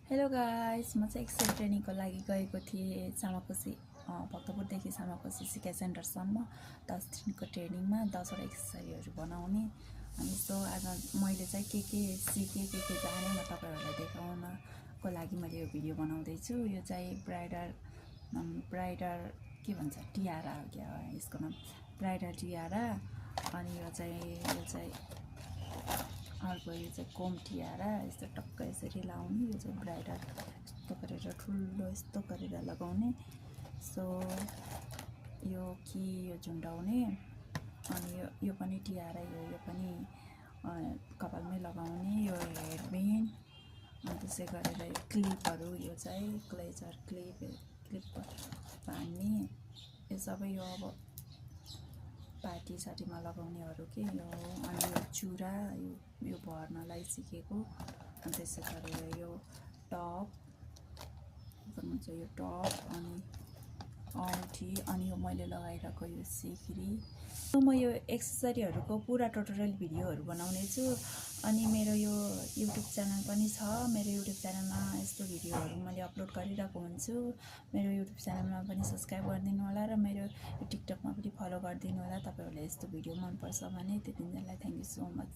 Hello guys, म चाहिँ Excel ट्रेनिङको लागि गएको थिएँ सामाकोसी भक्तपुरदेखि सामाकोसी सिकाइ सेन्टरसम्म 10 दिनको ट्रेनिङमा 10वटा एक्सर्साइजहरू बनाउने। अनि सो आज मैले चाहिँ के सिकेँ के जाने म तपाईँहरूलाई देखाउनको लागि मैले यो भिडियो बनाउँदैछु। यो चाहिँ ब्राइडल के भन्छ टियारा हो क्या, यसको नाम ब्राइडल टियारा। अनि यो चाहिँ अर्को यो चाहिँ कोम टियारा, यस्तो टक्क यसरी लाउने। यो चाहिँ ब्राइडल यस्तो गरेर ठुलो यस्तो गरेर लगाउने। सो यो झुन्डाउने। अनि यो पनि टियारा, यो पनि कपालमै लगाउने। यो हेयरबेन्ड, अनि त्यसै गरेर क्लिपहरू, यो चाहिँ क्लेचर क्लिप बान्ने। यो सबै यो अब पार्टी सार्टीमा लगाउनेहरू के यो। अनि यो चुरा यो भर्नलाई सिकेको। अनि त्यसै गरेर यो टप भन्नुहुन्छ, यो टप अनि औँठी, अनि यो मैले लगाइरहेको यो सिक्री। म यो एक्सेसरीहरूको पुरा ट्युटोरियल भिडियोहरू बनाउने छु। अनि मेरो यो युट्युब च्यानल पनि छ। मेरो युट्युब च्यानलमा यस्तो भिडियोहरू मैले अपलोड गरिरहेको हुन्छु। मेरो युट्युब च्यानलमा पनि सब्सक्राइब गरिदिनु होला र मेरो टिकटकमा पनि फलो गरिदिनु होला। तपाईँहरूलाई यस्तो भिडियो मनपर्छ भने त्यतिन्जेललाई थ्याङ्क यू सो मच।